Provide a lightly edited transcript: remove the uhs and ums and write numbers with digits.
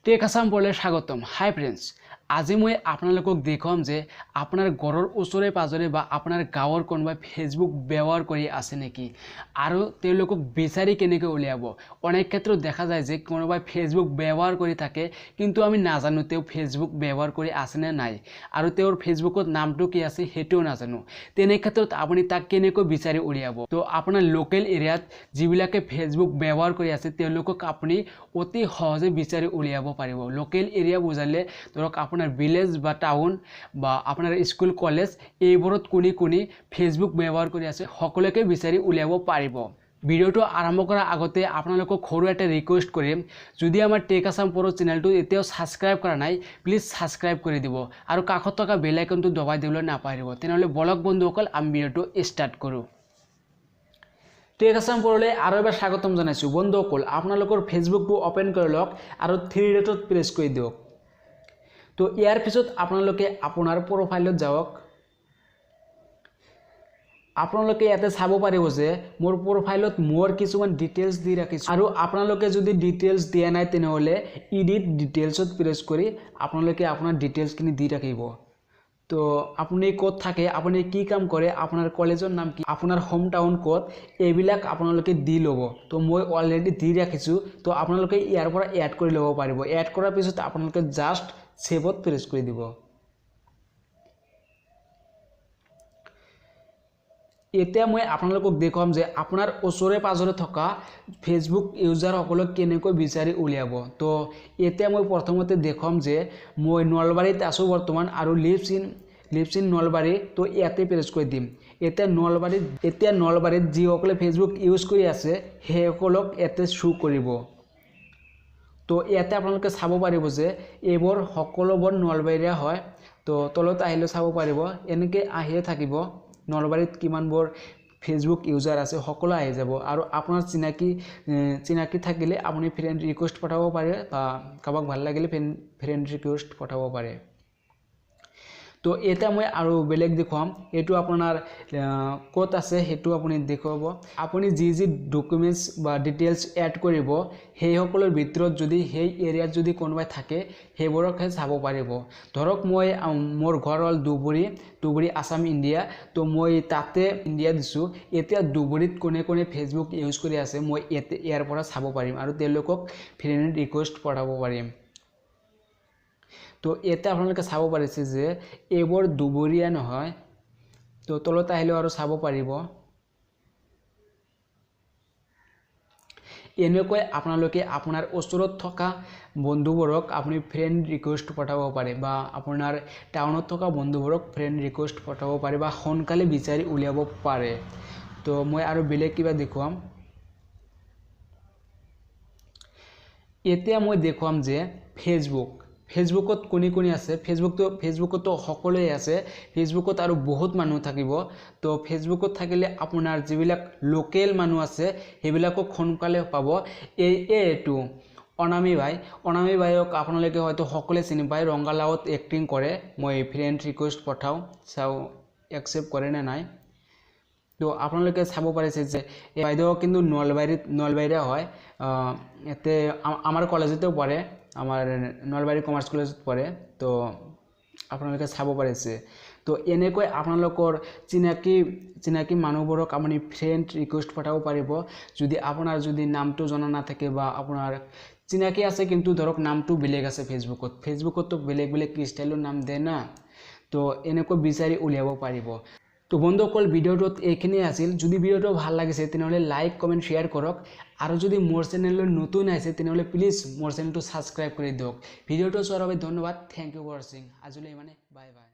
Tech Assam পড়লে স্বাগতম। হাই friends, আজি মই আপোনালোকক দেখাম যে আপোনাৰ ঘৰৰ ওচৰে পাজৰে বা আপোনাৰ গাঁৱৰ কোনোবাই ফেসবুক ব্যৱহাৰ কৰি আছে নেকি আৰু তেওঁলোকক বিচাৰি কেনেকৈ উলিয়াব। অনেক ক্ষেত্ৰত দেখা যায় যে কোনোবাই ফেসবুক ব্যৱহাৰ কৰি থাকে কিন্তু আমি নাজানো তেওঁ ফেসবুক ব্যৱহাৰ কৰি আছে নে নাই আৰু তেওঁৰ ফেসবুকত নামটো কি আছে হেটোও নাজানো। তেনে ক্ষেত্ৰত আপুনি তাক কেনেকৈ বিচাৰি উলিয়াব। তো আপোনাৰ লোকেল এৰিয়াত যিবিলাকে ফেসবুক ব্যৱহাৰ কৰি আছে তেওঁলোকক আপুনি অতি সহজে বিচাৰি উলিয়াব পাৰিব। লোকেল এৰিয়া বুজালে ধৰক আপোনাৰ ভিলেজ বা টাউন বা আপোনাৰ স্কুল কলেজ এইবোৰত কোনি ফেসবুক ব্যৱহাৰ কৰি আছে সকলোকে বিচাৰি উলিয়াব পাৰিব। ভিডিওটো আৰম্ভ কৰাৰ আগতে আপোনালোকক সৰু এটা ৰিকুৱেষ্ট কৰিম, যদি আমাৰ টেক আসাম প্ৰ চেনেলটো এতিয়াও সাবস্ক্ৰাইব কৰা নাই প্লিজ সাবস্ক্ৰাইব কৰি দিব আৰু কাষত থকা বেল আইকনটো দবাই দিবলৈ নাপাহৰিব। তেনেহলে বলক বন্ধুসকল আমি ভিডিওটো স্টাৰ্ট কৰো। টেক আসাম পৰলৈ আৰু এবাৰ স্বাগতম জনাইছো। বন্ধুসকল আপোনালোকৰ ফেসবুকটো ওপেন কৰি লওক আৰু 3 ডটত প্ৰেছ কৰি দিয়ক। তো ইয়াৰ পিছত আপোনালোকে আপোনাৰ প্ৰফাইলত যাওক। আপোনালোকে ইয়াতে চাব পাৰিব যে মোৰ প্ৰফাইলত মোৰ কিছুমান ডিটেইলছ দি ৰাখিছো আৰু আপোনালোকে যদি ডিটেইলছ দিয়া নাই তেনেহলে এডিট ডিটেইলছত প্ৰেছ কৰি আপোনালোকে আপোনাৰ ডিটেইলছখিনি দি ৰাখিব। তো আপুনি ক'ত থাকে, আপুনি কি কাম কৰে, আপোনাৰ কলেজৰ নাম কি, আপোনাৰ হোম টাউন ক'ত, এইবিলাক আপোনালোকে দি ল'ব। তো মই অলৰেডি দি ৰাখিছো, তো আপোনালোকে ইয়াৰ পৰা এড কৰি ল'ব পাৰিব। এড কৰাৰ পিছত আপোনালোকে জাষ্ট সেভত প্ৰেছ কৰি দিব। এতিয়া মই আপোনালোকক দেখাম যে আপোনাৰ ওচৰে পাজৰে থকা ফেসবুক ইউজাৰ সকলক কেনেকৈ বিচাৰি উলিয়াব। তো এতিয়া মই প্ৰথমতে দেখাম যে মই নলবাৰীত আছো বৰ্তমান আৰু লিভছ ইন নলবাৰী। তো ইয়াতে প্ৰেছ কৰি দিম। এতিয়া নলবাৰীত যিসকলে ফেসবুক ইউজ কৰি আছে সেইসকলক ইয়াতে শো কৰিব। তো ইয়াতে আপোনালোকে চাব পাৰিব যে এইবোৰ সকলোবোৰ নলবাৰীয়া হয়। তো তলত আহিলে চাব পাৰিব এনেকৈ আহিয়ে থাকিব। নলবাৰীত কিমানবোৰ ফেসবুক ইউজাৰ আছে সকলো আহি যাব আৰু আপোনাৰ চিনাকি থাকিলে আপুনি ফ্ৰেন্ড ৰিকুৱেষ্ট পঠাব পাৰে বা কাবাক ভাল লাগিলে ফ্ৰেন্ড ৰিকুৱেষ্ট পঠাব পাৰে। তো এটা মই আৰু বেলেগ দেখাম, এটো আপোনাৰ ক'ত আছে হেতু আপুনি দেখুৱাব। আপুনি যি ডকুমেন্টস বা ডিটেইলছ এড কৰিব সেই সকলৰ ভিতৰত যদি সেই এৰিয়াত যদি কোনোবাই থাকে সেইবোৰকহে চাব পাৰিব। ধৰক মই মোৰ ঘৰ হ'ল দুবুৰী আসাম ইণ্ডিয়া। তো মই তাতে ইণ্ডিয়া দিছো। এতিয়া দুবুৰীত কোনে ফেসবুক ইউজ কৰি আছে মই ইয়াৰ পৰা চাব পাৰিম আৰু তেওঁলোকক ফ্ৰেন্ড ৰিকুৱেষ্ট পঠাব পাৰিম। তো এটা আপোনালোকে চাব পাৰিছে যে এইবোৰ দুবৰীয়া নহয়। তো তলত আহিলে আৰু চাব পাৰিব। এনেকৈ আপোনালোকে আপোনাৰ ওচৰত থকা বন্ধুবোৰক আপুনি ফ্ৰেন্ড ৰিকুৱেষ্ট পঠাব পাৰে বা আপোনাৰ টাউনত থকা বন্ধুবোৰক ফ্ৰেন্ড ৰিকুৱেষ্ট পঠাব পাৰে বা সোনকালে বিচাৰি উলিয়াব পাৰে। তো মই আৰু বেলেগ কিবা দেখুৱাম। এতিয়া মই দেখুৱাম যে ফেসবুকত কোনি আছে। ফেসবুকতো সকলোৱে আছে। ফেসবুকত আৰু বহুত মানুহ থাকিব। তো ফেসবুকত থাকিলে আপোনাৰ যিবিলাক লোকেল মানুহ আছে সেইবিলাকক সোনকালে পাব। এইটো অনামী ভাইক আপোনালোকে হয়তো সকলোৱে চিনি পায়, ৰংগালাওত এক্টিং কৰে। মই ফ্ৰেন্ড ৰিকুৱেষ্ট পঠাও, চাও একসেপ্ট কৰে নে নাই। তো আপোনালোকে চাব পাৰিছে যে এই বাইদেউ কিন্তু নলবাৰীয়া হয়। এতে আমাৰ কলেজতেও পঢ়ে, আমাৰ নলবাৰী কমাৰ্চ কলেজত পঢ়ে। তো আপোনালোকে চাব পাৰিছে। তো এনেকৈ আপোনালোকৰ চিনাকি মানুহবোৰক আপুনি ফ্ৰেন্ড ৰিকুৱেষ্ট পঠাব পাৰিব। যদি আপোনাৰ নামটো জনা নাথাকে বা আপোনাৰ চিনাকি আছে কিন্তু ধৰক নামটো বেলেগ আছে ফেসবুকতো বেলেগ ষ্টাইলৰ নাম দেয় না। তো এনেকৈ বিচাৰি উলিয়াব পাৰিব। তো বন্ধুসকল ভিডিওটোত এইখিনি আছিল। যদি ভিডিওটো ভাল লাগিছে তেনেহলে লাইক কমেন্ট শেয়াৰ কৰক আৰু যদি মোৰ চেনেললৈ নতুন আছে তেনেহলে প্লিজ মোৰ চেনেলটো সাবস্ক্ৰাইব কৰি দিয়ক। ভিডিওটো চোৱাৰ বাবে ধন্যবাদ। Thank you for watching. আজিলৈ মানে বাই বাই।